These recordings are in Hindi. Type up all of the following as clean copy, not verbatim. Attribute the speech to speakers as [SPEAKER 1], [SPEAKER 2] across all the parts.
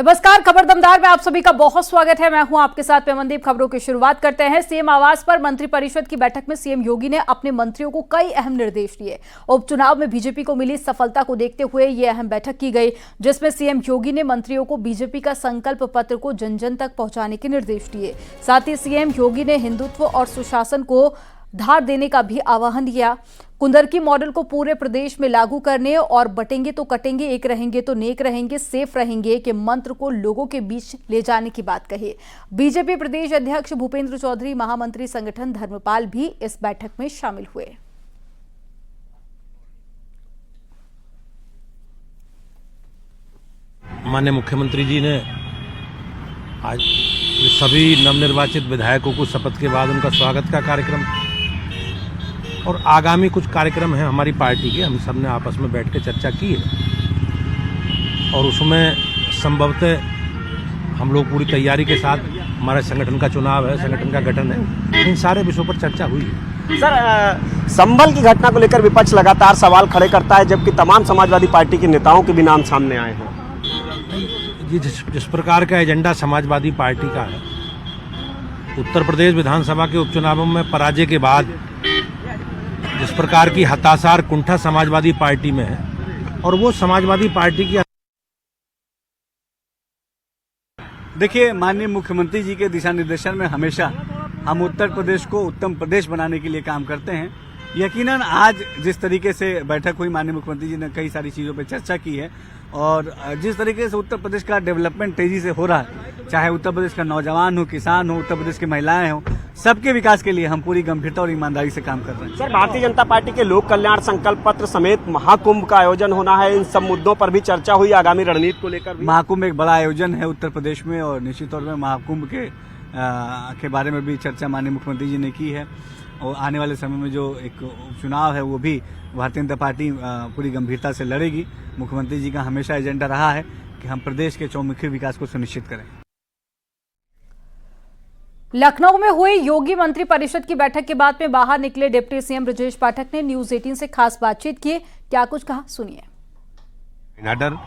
[SPEAKER 1] नमस्कार, खबर दमदार में आप सभी का बहुत स्वागत है। मैं हूं आपके साथ पेमनदीप। खबरों की शुरुआत करते हैं। सीएम आवास पर मंत्रिपरिषद की बैठक में सीएम योगी ने अपने मंत्रियों को कई अहम निर्देश दिए। उपचुनाव में बीजेपी को मिली सफलता को देखते हुए यह अहम बैठक की गई, जिसमें सीएम योगी ने मंत्रियों को बीजेपी का संकल्प पत्र को जन जन तक पहुंचाने के निर्देश दिए। साथ ही सीएम योगी ने हिंदुत्व और सुशासन को धार देने का भी आह्वान किया। कुंदरकी मॉडल को पूरे प्रदेश में लागू करने और बटेंगे तो कटेंगे, एक रहेंगे तो नेक रहेंगे, सेफ रहेंगे के मंत्र को लोगों के बीच ले जाने की बात कही। बीजेपी प्रदेश अध्यक्ष भूपेंद्र चौधरी, महामंत्री संगठन धर्मपाल भी इस बैठक में शामिल हुए।
[SPEAKER 2] माननीय मुख्यमंत्री जी ने आज सभी नवनिर्वाचित विधायकों को शपथ के बाद उनका स्वागत का कार्यक्रम और आगामी कुछ कार्यक्रम हैं हमारी पार्टी के, हम सब ने आपस में बैठ के चर्चा की है और उसमें संभवतः हम लोग पूरी तैयारी के साथ, हमारे संगठन का चुनाव है, संगठन का गठन है, इन सारे विषयों पर चर्चा हुई है।
[SPEAKER 3] सर, संभल की घटना को लेकर विपक्ष लगातार सवाल खड़े करता है, जबकि तमाम समाजवादी पार्टी के नेताओं के भी नाम सामने आए हैं।
[SPEAKER 2] जिस प्रकार का एजेंडा समाजवादी पार्टी का है, उत्तर प्रदेश विधानसभा के उपचुनावों में पराजय के बाद जिस प्रकार की हताशा और कुंठा समाजवादी पार्टी में है, और वो समाजवादी पार्टी की
[SPEAKER 4] देखिए, माननीय मुख्यमंत्री जी के दिशा निर्देशन में हमेशा हम उत्तर प्रदेश को उत्तम प्रदेश बनाने के लिए काम करते हैं। यकीनन आज जिस तरीके से बैठक हुई, माननीय मुख्यमंत्री जी ने कई सारी चीज़ों पर चर्चा की है और जिस तरीके से उत्तर प्रदेश का डेवलपमेंट तेजी से हो रहा है, चाहे उत्तर प्रदेश का नौजवान हो, किसान हो, उत्तर प्रदेश की महिलाएं हो, सबके विकास के लिए हम पूरी गंभीरता और ईमानदारी से काम कर रहे हैं।
[SPEAKER 3] सर, भारतीय जनता पार्टी के लोक कल्याण संकल्प पत्र समेत महाकुंभ का आयोजन होना है, इन सब मुद्दों पर भी चर्चा हुई, आगामी रणनीति को लेकर भी।
[SPEAKER 4] महाकुंभ एक बड़ा आयोजन है उत्तर प्रदेश में और निश्चित तौर पर महाकुंभ के बारे में भी चर्चा माननीय मुख्यमंत्री जी ने की है और आने वाले समय में जो एक उपचुनाव है वो भी भारतीय जनता पार्टी पूरी गंभीरता से लड़ेगी। मुख्यमंत्री जी का हमेशा एजेंडा रहा है कि हम प्रदेश के चौमुखी विकास को सुनिश्चित करें।
[SPEAKER 1] लखनऊ में हुई योगी मंत्री परिषद की बैठक के बाद में बाहर निकले डिप्टी सीएम ब्रजेश पाठक ने न्यूज 18 से खास बातचीत की। क्या कुछ कहा, सुनिए।
[SPEAKER 5] डर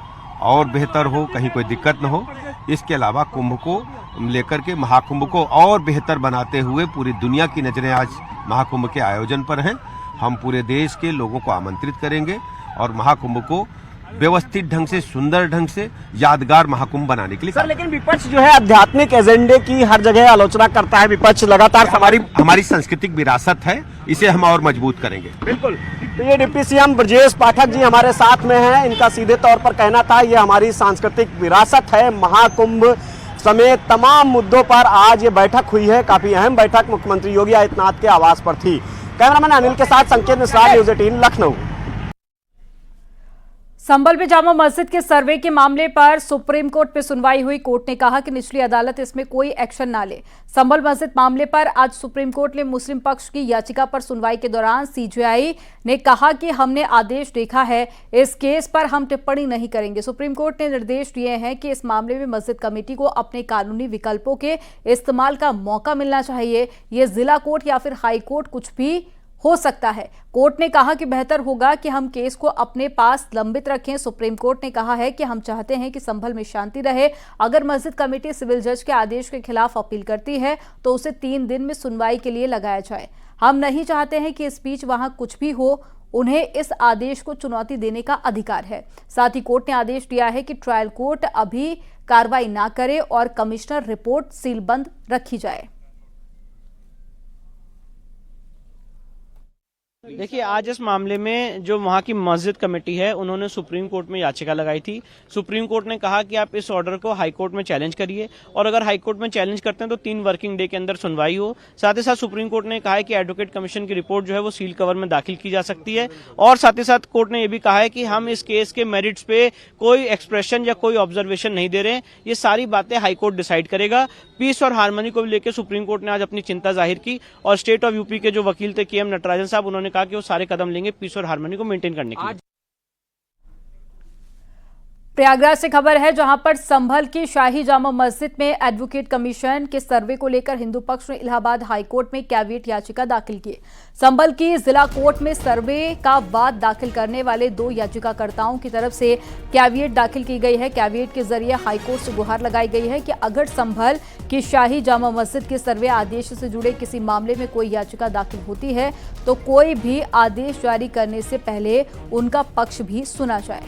[SPEAKER 5] और बेहतर हो, कहीं कोई दिक्कत न हो, इसके अलावा कुंभ को लेकर के महाकुंभ को और बेहतर बनाते हुए पूरी दुनिया की नजरें आज महाकुंभ के आयोजन पर हैं। हम पूरे देश के लोगों को आमंत्रित करेंगे और महाकुंभ को व्यवस्थित ढंग से, सुंदर ढंग से यादगार महाकुंभ बनाने के लिए।
[SPEAKER 3] सर, लेकिन विपक्ष जो है आध्यात्मिक एजेंडे की हर जगह आलोचना करता है। विपक्ष लगातार
[SPEAKER 5] हमारी सांस्कृतिक विरासत है, इसे हम और मजबूत करेंगे।
[SPEAKER 3] बिल्कुल। तो ये डिप्टी सीएम ब्रजेश पाठक जी हमारे साथ में हैं। इनका सीधे तौर पर कहना था ये हमारी सांस्कृतिक विरासत है। महाकुंभ समेत तमाम मुद्दों पर आज ये बैठक हुई है। काफी अहम बैठक मुख्यमंत्री योगी आदित्यनाथ के आवास पर थी। कैमरामैन अनिल के साथ संकेत मिश्रा, न्यूज 18 लखनऊ।
[SPEAKER 1] संभल में जामा मस्जिद के सर्वे के मामले पर सुप्रीम कोर्ट में सुनवाई हुई। कोर्ट ने कहा कि निचली अदालत इसमें कोई एक्शन ना ले। संभल मस्जिद मामले पर आज सुप्रीम कोर्ट ने मुस्लिम पक्ष की याचिका पर सुनवाई के दौरान सीजेआई ने कहा कि हमने आदेश देखा है, इस केस पर हम टिप्पणी नहीं करेंगे। सुप्रीम कोर्ट ने निर्देश दिए हैं कि इस मामले में मस्जिद कमेटी को अपने कानूनी विकल्पों के इस्तेमाल का मौका मिलना चाहिए। ये जिला कोर्ट या फिर हाई कोर्ट कुछ भी हो सकता है। कोर्ट ने कहा कि बेहतर होगा कि हम केस को अपने पास लंबित रखें। सुप्रीम कोर्ट ने कहा है कि हम चाहते हैं कि संभल में शांति रहे। अगर मस्जिद कमेटी सिविल जज के आदेश के खिलाफ अपील करती है तो उसे 3 दिन में सुनवाई के लिए लगाया जाए। हम नहीं चाहते हैं कि इस बीच वहां कुछ भी हो। उन्हें इस आदेश को चुनौती देने का अधिकार है। साथ ही कोर्ट ने आदेश दिया है कि ट्रायल कोर्ट अभी कार्रवाई ना करे और कमिश्नर रिपोर्ट सीलबंद रखी जाए।
[SPEAKER 6] देखिए, आज इस मामले में जो वहाँ की मस्जिद कमेटी है, उन्होंने सुप्रीम कोर्ट में याचिका लगाई थी। सुप्रीम कोर्ट ने कहा कि आप इस ऑर्डर को हाई कोर्ट में चैलेंज करिए और अगर हाई कोर्ट में चैलेंज करते हैं तो 3 वर्किंग डे के अंदर सुनवाई हो। साथ ही साथ सुप्रीम कोर्ट ने कहा है कि एडवोकेट कमीशन की रिपोर्ट जो है वो सील कवर में दाखिल की जा सकती है और साथ ही साथ कोर्ट ने यह भी कहा है कि हम इस केस के मेरिट्स पे कोई एक्सप्रेशन या कोई ऑब्जर्वेशन नहीं दे रहे हैं। ये सारी बातें हाई कोर्ट डिसाइड करेगा। पीस और हार्मनी को लेकर सुप्रीम कोर्ट ने आज अपनी चिंता जाहिर की और स्टेट ऑफ यूपी के जो वकील थे KM नटराजन साहब, उन्होंने कहा कि वो सारे कदम लेंगे पीस और हार्मनी को मेंटेन करने के लिए।
[SPEAKER 1] प्रयागराज से खबर है, जहां पर संभल की शाही जामा मस्जिद में एडवोकेट कमीशन के सर्वे को लेकर हिंदू पक्ष ने इलाहाबाद हाईकोर्ट में कैविएट याचिका दाखिल की। संभल की जिला कोर्ट में सर्वे का वाद दाखिल करने वाले 2 याचिकाकर्ताओं की तरफ से कैविएट दाखिल की गई है। कैविएट के जरिए हाईकोर्ट से गुहार लगाई गई है कि अगर संभल की शाही जामा मस्जिद के सर्वे आदेश से जुड़े किसी मामले में कोई याचिका दाखिल होती है तो कोई भी आदेश जारी करने से पहले उनका पक्ष भी सुना जाए।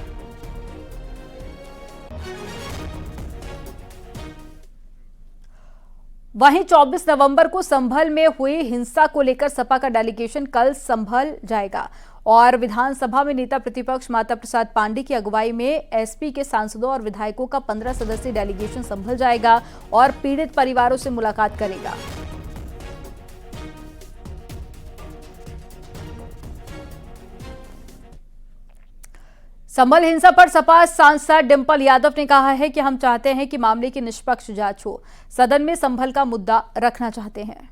[SPEAKER 1] वहीं 24 नवंबर को संभल में हुई हिंसा को लेकर सपा का डेलीगेशन कल संभल जाएगा और विधानसभा में नेता प्रतिपक्ष माता प्रसाद पांडे की अगुवाई में एसपी के सांसदों और विधायकों का 15 सदस्यीय डेलीगेशन संभल जाएगा और पीड़ित परिवारों से मुलाकात करेगा। संभल हिंसा पर सपा सांसद डिंपल यादव ने कहा है कि हम चाहते हैं कि मामले की निष्पक्ष जांच हो, सदन में संभल का मुद्दा रखना चाहते हैं।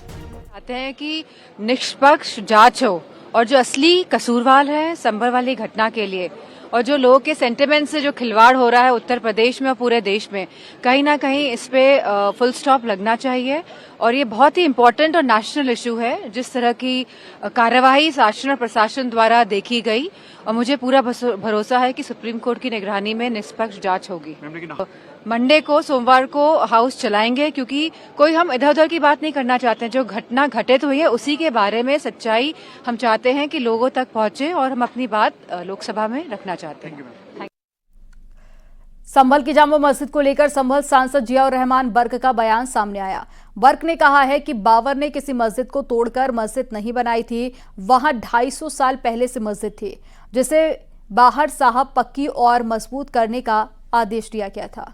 [SPEAKER 7] चाहते हैं कि निष्पक्ष जांच हो और जो असली कसूरवार है संभल वाली घटना के लिए और जो लोगों के सेंटिमेंट से जो खिलवाड़ हो रहा है उत्तर प्रदेश में और पूरे देश में, कहीं ना कहीं इस पे फुल स्टॉप लगना चाहिए। और ये बहुत ही इम्पोर्टेंट और नेशनल इशू है। जिस तरह की कार्यवाही शासन और प्रशासन द्वारा देखी गई और मुझे पूरा भरोसा है कि सुप्रीम कोर्ट की निगरानी में निष्पक्ष जांच होगी। मंडे को, सोमवार को हाउस चलाएंगे क्योंकि कोई हम इधर उधर की बात नहीं करना चाहते हैं। जो घटना घटित हुई है उसी के बारे में सच्चाई हम चाहते हैं कि लोगों तक पहुंचे और हम अपनी बात लोकसभा में रखना चाहते हैं।
[SPEAKER 1] संभल की जामा मस्जिद को लेकर संभल सांसद जियाउर रहमान बर्क का बयान सामने आया। बर्क ने कहा है कि बाबर ने किसी मस्जिद को तोड़कर मस्जिद नहीं बनाई थी, वहां 250 साल पहले से मस्जिद थी जिसे बाहर साहब पक्की और मजबूत करने का आदेश दिया गया था।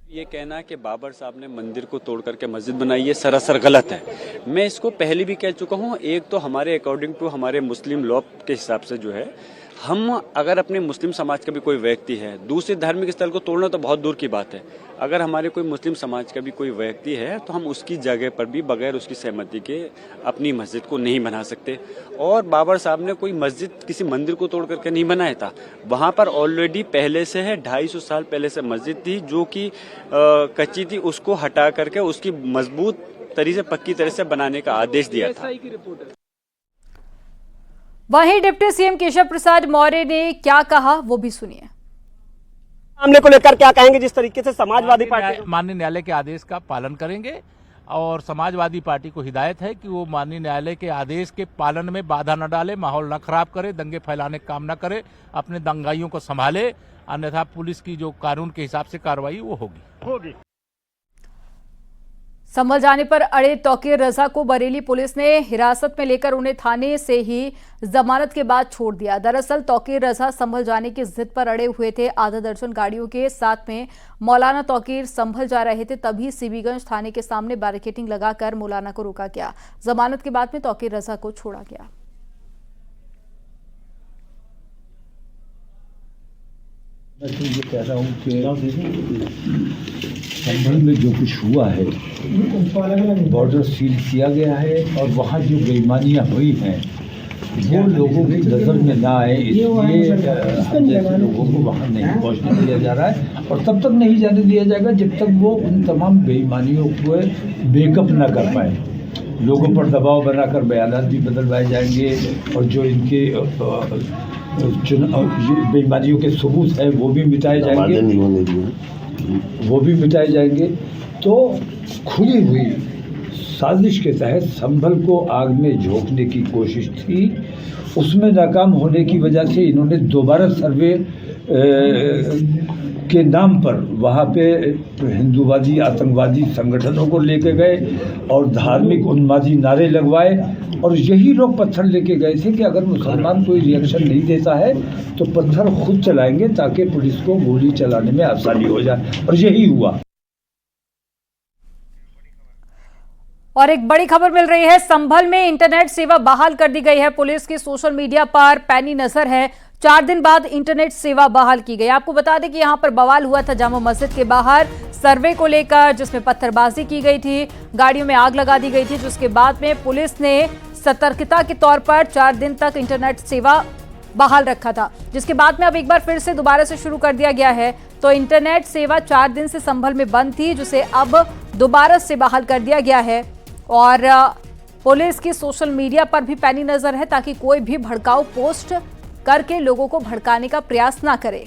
[SPEAKER 8] ये कहना कि बाबर साहब ने मंदिर को तोड़ करके मस्जिद बनाई, ये सरासर गलत है। मैं इसको पहले भी कह चुका हूँ। एक तो हमारे अकॉर्डिंग टू हमारे मुस्लिम लॉ के हिसाब से जो है, हम अगर अपने मुस्लिम समाज का भी कोई व्यक्ति है, दूसरे धार्मिक स्थल को तोड़ना तो बहुत दूर की बात है। अगर हमारे कोई मुस्लिम समाज का भी कोई व्यक्ति है तो हम उसकी जगह पर भी बगैर उसकी सहमति के अपनी मस्जिद को नहीं बना सकते। और बाबर साहब ने कोई मस्जिद किसी मंदिर को तोड़ करके नहीं बनाया था, वहाँ पर ऑलरेडी पहले से है 250 साल पहले से मस्जिद थी जो कि कच्ची थी, उसको हटा करके उसकी मजबूत तरीके से पक्की तरह से बनाने का आदेश दिया था।
[SPEAKER 1] वहीं डिप्टी सीएम केशव प्रसाद मौर्य ने क्या कहा वो भी सुनिए।
[SPEAKER 3] मामले को लेकर क्या कहेंगे? जिस तरीके से समाजवादी पार्टी
[SPEAKER 9] माननीय न्यायालय के आदेश का पालन करेंगे और समाजवादी पार्टी को हिदायत है कि वो माननीय न्यायालय के आदेश के पालन में बाधा न डाले, माहौल न खराब करे, दंगे फैलाने का काम न करे, अपने दंगाइयों को संभाले, अन्यथा पुलिस की जो कानून के हिसाब से कार्रवाई वो होगी।
[SPEAKER 1] संभल जाने पर अड़े तौकीर रजा को बरेली पुलिस ने हिरासत में लेकर उन्हें थाने से ही जमानत के बाद छोड़ दिया। दरअसल तौकीर रजा संभल जाने की जिद पर अड़े हुए थे। आधा दर्जन गाड़ियों के साथ में मौलाना तौकीर संभल जा रहे थे, तभी सीबीगंज थाने के सामने बैरिकेडिंग लगाकर मौलाना को रोका गया। जमानत के बाद में तौकीर रजा को छोड़ा गया।
[SPEAKER 10] मैं तो ये कह रहा हूँ कि संभल में जो कुछ हुआ है, बॉर्डर सील किया गया है और वहाँ जो बेईमानियाँ हुई हैं वो लोगों की नज़र में ना आए, इसलिए हम जैसे लोगों को वहाँ नहीं पहुँचने दिया जा रहा है और तब तक नहीं जाने दिया जाएगा जब तक वो उन तमाम बेईमानियों को बेकअप ना कर पाए। लोगों पर दबाव बनाकर बयानात भी बदलवाए जाएंगे और जो इनके बेईमानियों के सबूत हैं वो भी मिटाए जाएंगे। तो खुली हुई साजिश के तहत संभल को आग में झोंकने की कोशिश थी, उसमें नाकाम होने की वजह से इन्होंने दोबारा सर्वे के नाम पर वहाँ पे हिंदूवादी आतंकवादी संगठनों को लेके गए और धार्मिक उन्मादी नारे लगवाए और यही लोग पत्थर लेके गए थे कि अगर मुसलमान कोई रिएक्शन नहीं देता है तो पत्थर खुद चलाएंगे ताकि पुलिस को गोली चलाने में आसानी हो जाए, और यही हुआ।
[SPEAKER 1] और एक बड़ी खबर मिल रही है, संभल में इंटरनेट सेवा बहाल कर दी गई है। पुलिस की सोशल मीडिया पर पैनी नजर है। 4 दिन बाद इंटरनेट सेवा बहाल की गई। आपको बता दें कि यहां पर बवाल हुआ था जामा मस्जिद के बाहर सर्वे को लेकर, जिसमें पत्थरबाजी की गई थी, गाड़ियों में आग लगा दी गई थी, जिसके बाद में पुलिस ने सतर्कता के तौर पर 4 दिन तक इंटरनेट सेवा बहाल रखा था, जिसके बाद में अब एक बार फिर से दोबारा से शुरू कर दिया गया है। तो इंटरनेट सेवा 4 दिन से संभल में बंद थी, जिसे अब दोबारा से बहाल कर दिया गया है। और पुलिस की सोशल मीडिया पर भी पैनी नजर है ताकि कोई भी भड़काऊ पोस्ट करके लोगों को भड़काने का प्रयास ना करे।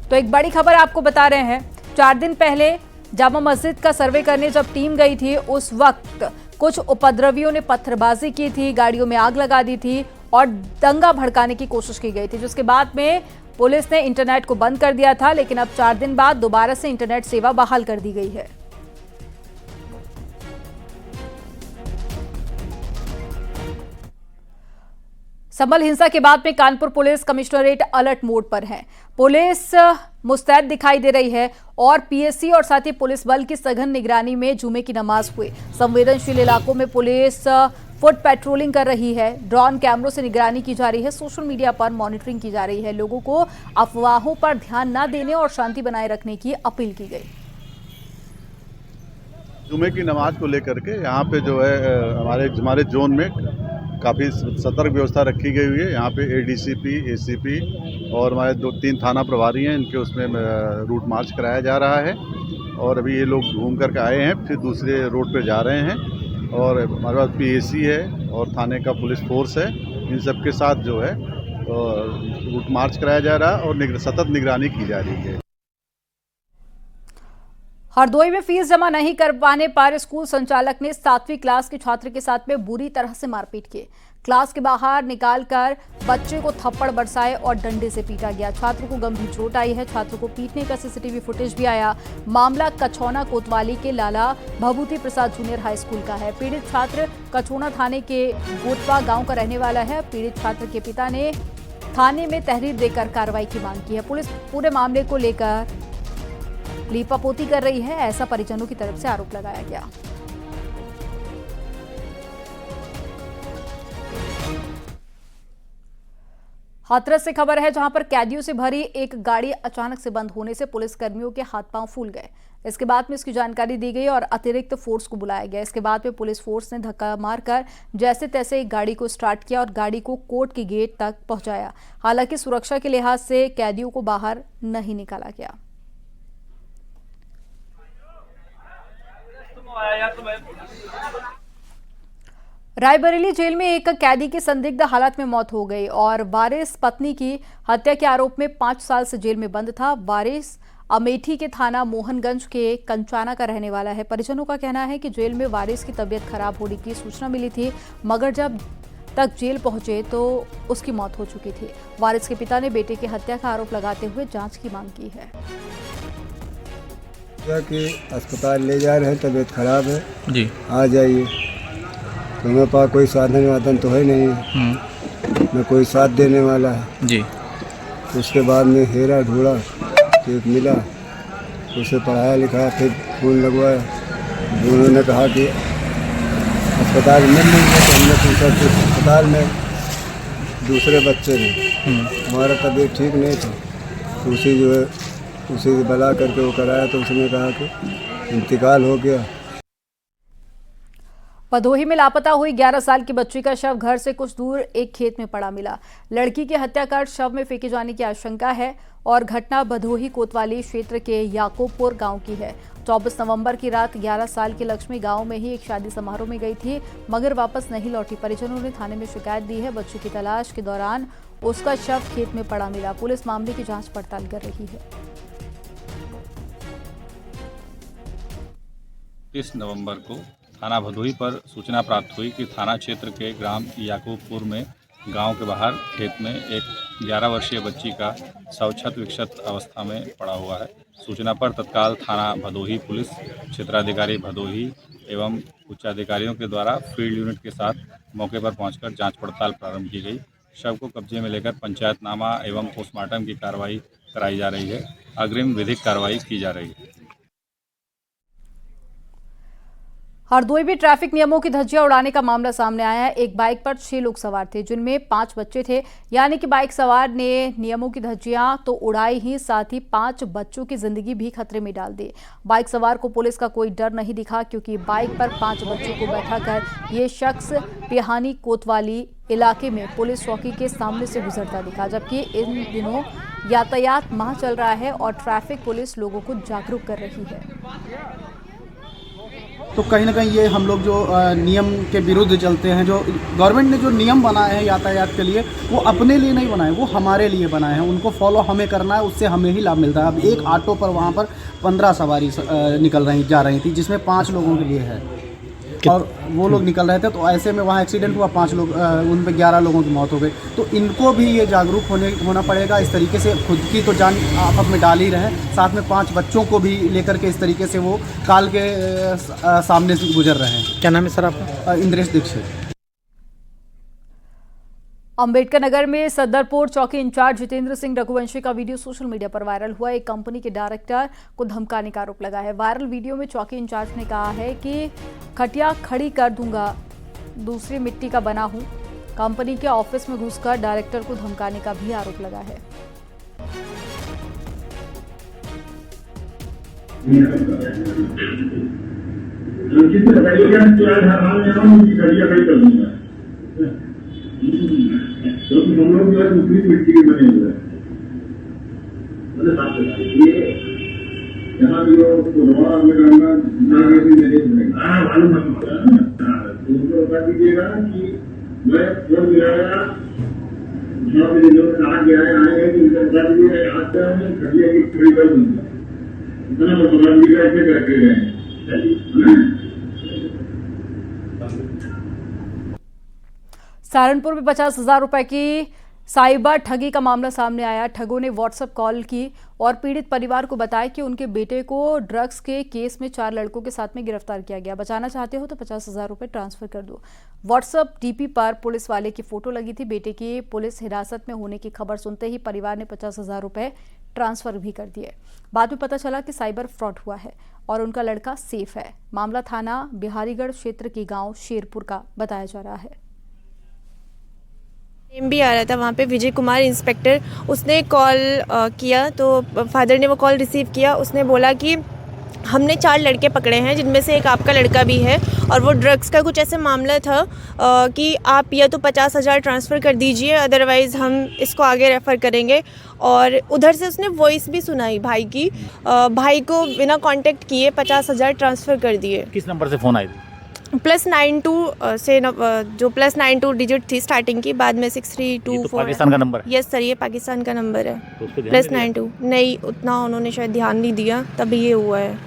[SPEAKER 1] तो एक बड़ी खबर आपको बता रहे हैं, 4 दिन पहले जामा मस्जिद का सर्वे करने जब टीम गई थी, उस वक्त कुछ उपद्रवियों ने पत्थरबाजी की थी, गाड़ियों में आग लगा दी थी और दंगा भड़काने की कोशिश की गई थी, जिसके बाद में पुलिस ने इंटरनेट को बंद कर दिया था। लेकिन अब 4 दिन बाद दोबारा से इंटरनेट सेवा बहाल कर दी गई है। संभल हिंसा के बाद में Kanpur police commissionerate alert mode पर है। पुलिस मुस्तैद दिखाई दे रही है और पीएससी और साथ ही पुलिस बल की सघन निगरानी में जुमे की नमाज हुई। संवेदनशील इलाकों में पुलिस फुट पेट्रोलिंग कर रही है, ड्रोन कैमरों से निगरानी की जा रही है, सोशल मीडिया पर मॉनिटरिंग की जा रही है। लोगों को अफवाहों पर ध्यान न देने और शांति बनाए रखने की अपील की गई।
[SPEAKER 11] जुमे की नमाज को लेकर के यहाँ पे जो है हमारे जोन में काफ़ी सतर्क व्यवस्था रखी गई हुई है। यहाँ पे एडीसीपी, एसीपी और हमारे 2-3 थाना प्रभारी हैं, इनके उसमें रूट मार्च कराया जा रहा है। और अभी ये लोग घूम करके आए हैं, फिर दूसरे रोड पे जा रहे हैं। और हमारे पास पीएसी है और थाने का पुलिस फोर्स है, इन सब के साथ जो है रूट मार्च कराया जा रहा है और सतत निगरानी की जा रही है।
[SPEAKER 1] हरदोई में फीस जमा नहीं कर पाने पर स्कूल संचालक ने 7वीं क्लास के छात्र के साथ में बुरी तरह से मारपीट की। क्लास के बाहर निकालकर बच्चे को थप्पड़ बरसाए और डंडे से पीटा गया। छात्र को गंभीर चोट आई है। छात्र को पीटने का सीसीटीवी फुटेज भी आया। मामला कछौना कोतवाली के लाला भभूति प्रसाद जूनियर हाई स्कूल का है। पीड़ित छात्र कछौना थाने के गोटवा गांव का रहने वाला है। पीड़ित छात्र के पिता ने थाने में तहरीर देकर कार्रवाई की मांग की है। पुलिस पूरे मामले को लेकर लीपापोती कर रही है, ऐसा परिजनों की तरफ से आरोप लगाया गया। हाथरस से खबर है, जहां पर कैदियों से भरी एक गाड़ी अचानक से बंद होने से पुलिस कर्मियों के हाथ पांव फूल गए। इसके बाद में इसकी जानकारी दी गई और अतिरिक्त फोर्स को बुलाया गया। इसके बाद में पुलिस फोर्स ने धक्का मारकर जैसे तैसे एक गाड़ी को स्टार्ट किया और गाड़ी को कोर्ट के गेट तक पहुंचाया। हालांकि सुरक्षा के लिहाज से कैदियों को बाहर नहीं निकाला गया। रायबरेली जेल में एक कैदी की संदिग्ध हालत में मौत हो गई और वारिस पत्नी की हत्या के आरोप में 5 साल से जेल में बंद था। वारिस अमेठी के थाना मोहनगंज के कंचाना का रहने वाला है। परिजनों का कहना है कि जेल में वारिस की तबीयत खराब होने की सूचना मिली थी, मगर जब तक जेल पहुंचे तो उसकी मौत हो चुकी थी। वारिस के पिता ने बेटे की हत्या का आरोप लगाते हुए जांच की मांग की है।
[SPEAKER 12] कि अस्पताल ले जा रहे हैं, तबीयत खराब है
[SPEAKER 13] जी,
[SPEAKER 12] आ जाइए। तो मेरे पास कोई साधन वाधन तो है नहीं, न कोई साथ देने वाला है
[SPEAKER 13] जी।
[SPEAKER 12] उसके बाद में हेरा ढूंढा, एक मिला, उसे पढ़ाया लिखाया, फिर फोन लगवाया। उन्होंने कहा कि अस्पताल में नहीं है, तो हमने पूछा कि अस्पताल में दूसरे बच्चे ने, हमारा तबीयत ठीक नहीं था, तो उसी जो है उसे बुला करके वो कराया, तो उसने कहा कि इंतकाल हो गया।
[SPEAKER 1] भदोही में लापता हुई 11 साल की बच्ची का शव घर से कुछ दूर एक खेत में पड़ा मिला। लड़की की हत्या कर शव में फेंके जाने की आशंका है और घटना भदोही कोतवाली क्षेत्र के याकूबपुर गांव की है। 24 नवंबर की रात 11 साल की लक्ष्मी गांव में ही एक शादी समारोह में गई थी, मगर वापस नहीं लौटी। परिजनों ने थाने में शिकायत दी है। बच्ची की तलाश के दौरान उसका शव खेत में पड़ा मिला। पुलिस मामले की जाँच पड़ताल कर रही है।
[SPEAKER 14] 30 नवंबर को थाना भदोही पर सूचना प्राप्त हुई कि थाना क्षेत्र के ग्राम याकूबपुर में गांव के बाहर खेत में एक 11 वर्षीय बच्ची का शव क्षत विक्षत अवस्था में पड़ा हुआ है। सूचना पर तत्काल थाना भदोही पुलिस क्षेत्राधिकारी भदोही एवं उच्चाधिकारियों के द्वारा फील्ड यूनिट के साथ मौके पर पहुंचकर जांच पड़ताल प्रारंभ की गई। शव को कब्जे में लेकर पंचायतनामा एवं पोस्टमार्टम की कार्रवाई कराई जा रही है। अग्रिम विधिक कार्रवाई की जा रही है।
[SPEAKER 1] हरदोई में ट्रैफिक नियमों की धज्जियां उड़ाने का मामला सामने आया है। एक बाइक पर 6 लोग सवार थे, जिनमें 5 बच्चे थे। यानी कि बाइक सवार ने नियमों की धज्जियां तो उड़ाई ही, साथ ही 5 बच्चों की जिंदगी भी खतरे में डाल दी। बाइक सवार को पुलिस का कोई डर नहीं दिखा, क्योंकि बाइक पर 5 बच्चों को बैठाकर ये शख्स पिहानी कोतवाली इलाके में पुलिस चौकी के सामने से गुजरता दिखा। जबकि इन दिनों यातायात माह चल रहा है और ट्रैफिक पुलिस लोगों को जागरूक कर रही है।
[SPEAKER 13] तो कहीं ना कहीं ये हम लोग जो नियम के विरुद्ध चलते हैं। जो गवर्नमेंट ने जो नियम बनाए हैं यातायात के लिए, वो अपने लिए नहीं बनाए, वो हमारे लिए बनाए हैं। उनको फॉलो हमें करना है, उससे हमें ही लाभ मिलता है। अब एक ऑटो पर वहाँ पर 15 सवारी जा रही थी, जिसमें 5 लोगों के लिए है और वो लोग निकल रहे थे। तो ऐसे में वहाँ एक्सीडेंट हुआ, 5 लोग, उन पे 11 लोगों की मौत हो गई। तो इनको भी ये जागरूक होना पड़ेगा। इस तरीके से खुद की तो जान आफत में डाल ही रहे, साथ में 5 बच्चों को भी लेकर के इस तरीके से वो काल के सामने से गुजर रहे हैं।
[SPEAKER 3] क्या नाम है सर आपका?
[SPEAKER 13] इंद्रेश दीक्षित।
[SPEAKER 1] अंबेडकर नगर में सदरपुर चौकी इंचार्ज जितेंद्र सिंह रघुवंशी का वीडियो सोशल मीडिया पर वायरल हुआ। एक कंपनी के डायरेक्टर को धमकाने का आरोप लगा है। वायरल वीडियो में चौकी इंचार्ज ने कहा है कि खटिया खड़ी कर दूंगा, दूसरी मिट्टी का बना हूं। कंपनी के ऑफिस में घुसकर डायरेक्टर को धमकाने का भी आरोप लगा है।
[SPEAKER 15] क्योंकि हम लोग जो है दूसरी मिट्टी के बने हुए हैं, यहाँ जो पुरवार में करना मालूम उनको बता दीजिएगा कि मैं फोन गिराया, मेरे लोग कहा गया है आएंगे कि उनको बता दीजिएगा आज का मैं खटिया की खड़ी कर दूंगा। इतना बता दीजिएगा ऐसे करके गए।
[SPEAKER 1] सहारनपुर में 50,000 रुपए की साइबर ठगी का मामला सामने आया। ठगों ने व्हाट्सएप कॉल की और पीड़ित परिवार को बताया कि उनके बेटे को ड्रग्स के केस में 4 लड़कों के साथ में गिरफ्तार किया गया। बचाना चाहते हो तो 50,000 रुपए ट्रांसफर कर दो। व्हाट्सएप डीपी पर पुलिस वाले की फोटो लगी थी। बेटे की पुलिस हिरासत में होने की खबर सुनते ही परिवार ने 50,000 रुपए ट्रांसफर भी कर दिए। बाद में पता चला कि साइबर फ्रॉड हुआ है और उनका लड़का सेफ है। मामला थाना बिहारीगढ़ क्षेत्र के गाँव शेरपुर का बताया जा रहा है।
[SPEAKER 16] भी आ रहा था वहाँ पे, विजय कुमार इंस्पेक्टर, उसने कॉल किया तो फादर ने वो कॉल रिसीव किया। उसने बोला कि हमने 4 लड़के पकड़े हैं, जिनमें से एक आपका लड़का भी है और वो ड्रग्स का कुछ ऐसे मामला था कि आप या तो 50,000 ट्रांसफ़र कर दीजिए, अदरवाइज़ हम इसको आगे रेफ़र करेंगे। और उधर से उसने वॉइस भी सुनाई भाई की, भाई को बिना कांटेक्ट किए 50,000 ट्रांसफ़र कर दिए।
[SPEAKER 9] किस नंबर से फ़ोन आई थी?
[SPEAKER 16] +92 से जो +92 डिजिट थी स्टार्टिंग की, बाद में 6324।
[SPEAKER 9] तो पाकिस्तान का नंबर है?
[SPEAKER 16] यस सर, ये पाकिस्तान का नंबर है। तो +92 नहीं, उतना उन्होंने शायद ध्यान नहीं दिया, तभी ये हुआ है।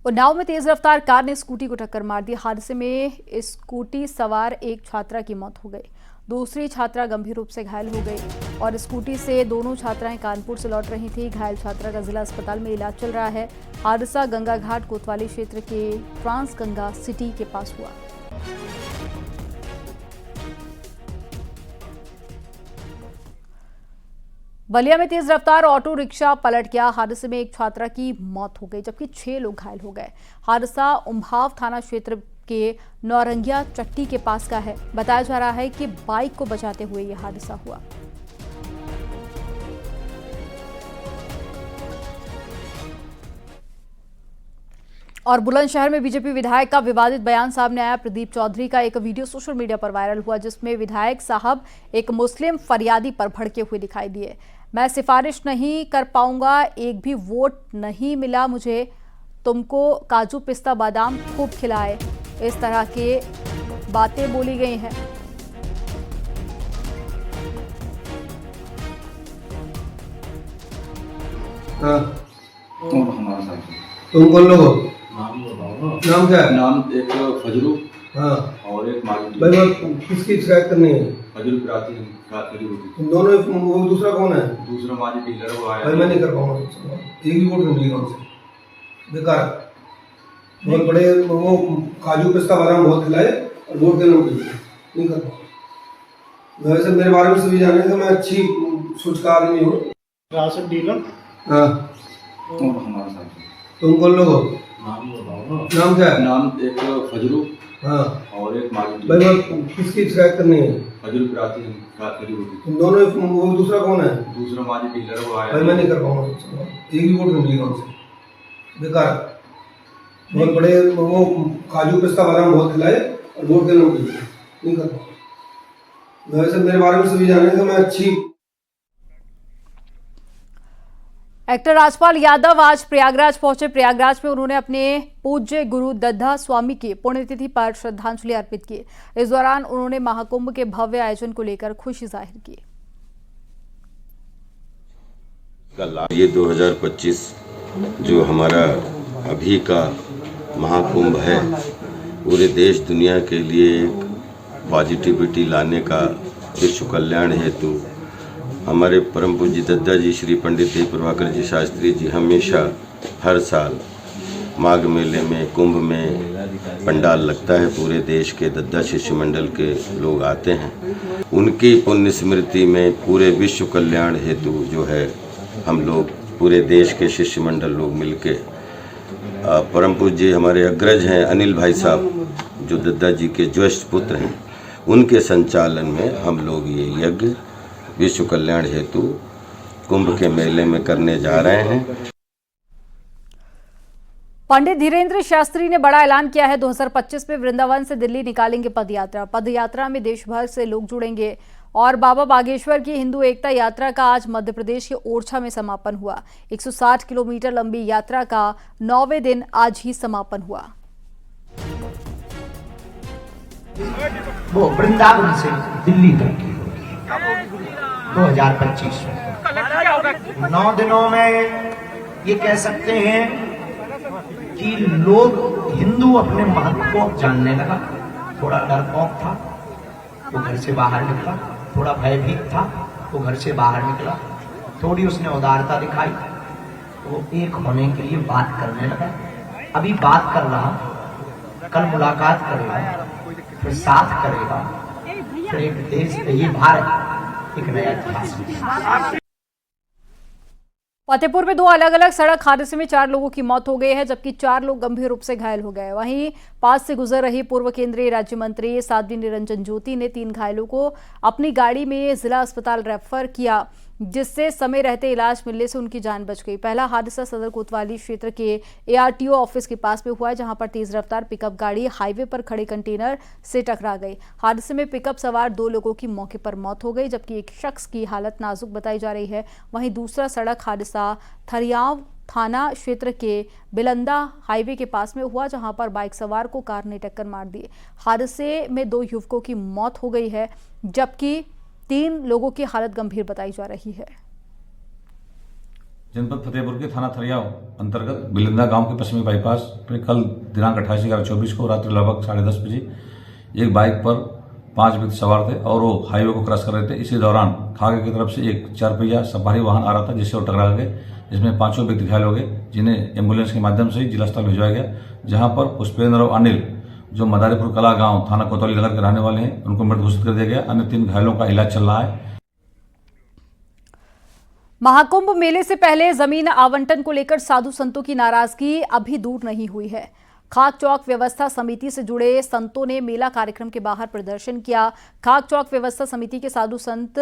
[SPEAKER 1] उन्नाव में तेज रफ्तार कार ने स्कूटी को टक्कर मार दी। हादसे में स्कूटी सवार एक छात्रा की मौत हो गई, दूसरी छात्रा गंभीर रूप से घायल हो गई और स्कूटी से दोनों छात्राएं कानपुर से लौट रही थी। घायल छात्रा का जिला अस्पताल में इलाज चल रहा है। हादसा गंगा घाट कोतवाली क्षेत्र के ट्रांस गंगा सिटी के पास हुआ। बलिया में तेज रफ्तार ऑटो रिक्शा पलट गया। हादसे में एक छात्रा की मौत हो गई, जबकि 6 लोग घायल हो गए। हादसा उम्भाव थाना क्षेत्र के नौरंगिया चट्टी के पास का है। बताया जा रहा है कि बाइक को बचाते हुए यह हादसा हुआ। और बुलंदशहर में बीजेपी विधायक का विवादित बयान सामने आया। प्रदीप चौधरी का एक वीडियो सोशल मीडिया पर वायरल हुआ, जिसमें विधायक साहब एक मुस्लिम फरियादी पर भड़के हुए दिखाई दिए। मैं सिफारिश नहीं कर पाऊंगा, एक भी वोट नहीं मिला मुझे, तुमको काजू पिस्ता बादाम खूब खिलाए, इस तरह के बातें बोली गई हैं।
[SPEAKER 12] तुम कौन लोग हो? नाम क्या है?
[SPEAKER 17] नाम एक फजरू
[SPEAKER 12] हाँ
[SPEAKER 17] और एक मालिक।
[SPEAKER 12] भाई वो किसकी शिकायत करनी है?
[SPEAKER 17] फजरू कराती होती।
[SPEAKER 12] दोनों, वो दूसरा कौन है?
[SPEAKER 17] दूसरा मालिक डीलर वो आया।
[SPEAKER 12] भाई मैं नहीं कर पाऊंगा, एक भी वोट नहीं मिलेगा उनसे, बेकार। बहुत बड़े वो काजू पिस्ता बादाम बहुत खिलाए और वोट देना नहीं कर पाऊंगा। वैसे मेरे बारे में सभी जाने कि मैं अच्छी सोच का आदमी हूँ।
[SPEAKER 15] Ration dealer?
[SPEAKER 12] हाँ।
[SPEAKER 17] हमारे साथ
[SPEAKER 12] तुम कौन लोग हो? नाम क्या है?
[SPEAKER 17] नाम एक फजरू
[SPEAKER 12] हाँ
[SPEAKER 17] और एक माजिद।
[SPEAKER 12] भाई वो किसकी शिकायत करनी है?
[SPEAKER 17] फजरू की रात मेरी होती।
[SPEAKER 12] तुम दोनों, वो दूसरा कौन है?
[SPEAKER 17] दूसरा माजिद डीलर वो आया।
[SPEAKER 12] भाई मैं नहीं कर पाऊंगा, एक भी वोट नहीं मिलेगा उनसे, बेकार। बहुत बड़े वो काजू पिस्ता बादाम बहुत खिलाए और वोट देना नहीं कर पाऊंगा। वैसे मेरे बारे में सभी जानेंगे मैं अच्छी।
[SPEAKER 1] एक्टर राजपाल यादव आज प्रयागराज पहुंचे। प्रयागराज में उन्होंने अपने पूज्य गुरु दद्दा स्वामी की पुण्यतिथि पर श्रद्धांजलि अर्पित की। इस दौरान उन्होंने महाकुंभ के भव्य आयोजन को लेकर खुशी जाहिर की।
[SPEAKER 18] ये 2025 जो हमारा अभी का महाकुंभ है, पूरे देश दुनिया के लिए एक पॉजिटिविटी लाने का, विश्व कल्याण हेतु हमारे परम पूज्य दद्दा जी श्री पंडित देव प्रभाकर जी शास्त्री जी हमेशा हर साल माघ मेले में, कुंभ में पंडाल लगता है, पूरे देश के दद्दा शिष्य मंडल के लोग आते हैं। उनकी पुण्य स्मृति में पूरे विश्व कल्याण हेतु जो है हम लोग पूरे देश के शिष्य मंडल लोग मिलके, परम पूज्य हमारे अग्रज हैं अनिल भाई साहब जो दद्दा जी के ज्येष्ठ पुत्र हैं, उनके संचालन में हम लोग ये यज्ञ विश्व कल्याण हेतु कुंभ के मेले में करने जा रहे हैं।
[SPEAKER 1] पंडित धीरेन्द्र शास्त्री ने बड़ा ऐलान किया है। 2025 में वृंदावन से दिल्ली निकालेंगे पदयात्रा। पदयात्रा में देश भर से लोग जुड़ेंगे और बाबा बागेश्वर की हिंदू एकता यात्रा का आज मध्य प्रदेश के ओरछा में समापन हुआ। 160 किलोमीटर लंबी यात्रा का 9वें दिन आज ही समापन हुआ।
[SPEAKER 19] वो वृंदावन से दिल्ली तक की 2025 में 9 दिनों में ये कह सकते हैं कि लोग हिंदू अपने महत्व को जानने लगा। थोड़ा डरपोक था वो घर से बाहर निकला, थोड़ा भयभीत था वो घर से बाहर निकला, थोड़ी उसने उदारता दिखाई, वो एक होने के लिए बात करने लगा। अभी बात कर रहा, कल मुलाकात करेगा, फिर साथ करेगा, फिर एक देश, ये भारत एक नया इतिहास।
[SPEAKER 1] फतेहपुर में 2 अलग अलग सड़क हादसे में 4 लोगों की मौत हो गई है, जबकि 4 लोग गंभीर रूप से घायल हो गए। वहीं पास से गुजर रही पूर्व केंद्रीय राज्य मंत्री साध्वी निरंजन ज्योति ने 3 घायलों को अपनी गाड़ी में जिला अस्पताल रेफर किया, जिससे समय रहते इलाज मिलने से उनकी जान बच गई। पहला हादसा सदर कोतवाली क्षेत्र के ARTO ऑफिस के पास में हुआ है, जहां पर तेज रफ्तार पिकअप गाड़ी हाईवे पर खड़े कंटेनर से टकरा गई। हादसे में पिकअप सवार 2 लोगों की मौके पर मौत हो गई, जबकि एक शख्स की हालत नाजुक बताई जा रही है। वहीं दूसरा सड़क हादसा थरियाव थाना क्षेत्र के बिलंदा हाईवे के पास में हुआ, जहां पर बाइक सवार को कार ने टक्कर मार दी। हादसे में 2 युवकों की मौत हो गई है, जबकि 3 लोगों की हालत गंभीर बताई जा रही है।
[SPEAKER 14] जनपद फतेहपुर के थाना थरियाव अंतर्गत बिलंदा गांव के पश्चिमी बाईपास पर कल दिनांक 28/11/24 को रात्रि लगभग 10:30 बजे एक बाइक पर 5 व्यक्ति सवार थे और वो हाईवे को क्रॉस कर रहे थे। इसी दौरान खागे की तरफ से एक 4 पहिया सवारी वाहन आ रहा था, जिससे वो टकरा गए, जिसमें 5 व्यक्ति घायल हो गए, जिन्हें एम्बुलेंस के माध्यम से जिला अस्पताल भिजवाया गया, जहां पर पुष्पेंद्र और अनिल जो मदारीपुर कला गांव थाना कोतवाली नगर के रहने वाले हैं, उनको मृत घोषित कर दिया गया। अन्य 3 घायलों का इलाज चल रहा है।
[SPEAKER 1] महाकुंभ मेले से पहले जमीन आवंटन को लेकर साधु संतों की नाराजगी अभी दूर नहीं हुई है। खाक चौक व्यवस्था समिति से जुड़े संतों ने मेला कार्यक्रम के बाहर प्रदर्शन किया। खाक चौक व्यवस्था समिति के साधु संत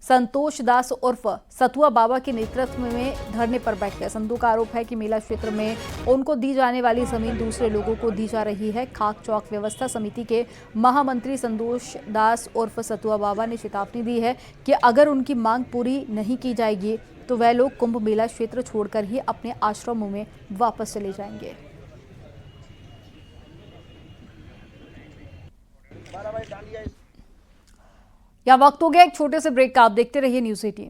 [SPEAKER 1] संतोष दास उर्फ सतुआ बाबा के नेतृत्व में धरने पर बैठ गए। संतों का आरोप है कि मेला क्षेत्र में उनको दी जाने वाली जमीन दूसरे लोगों को दी जा रही है। खाक चौक व्यवस्था समिति के महामंत्री संतोष दास उर्फ सतुआ बाबा ने चेतावनी दी है कि अगर उनकी मांग पूरी नहीं की जाएगी तो वह लोग कुंभ मेला क्षेत्र छोड़कर ही अपने आश्रमों में वापस चले जाएंगे। या वक्त हो गया एक छोटे से ब्रेक का। आप देखते रहिए न्यूज़ 18।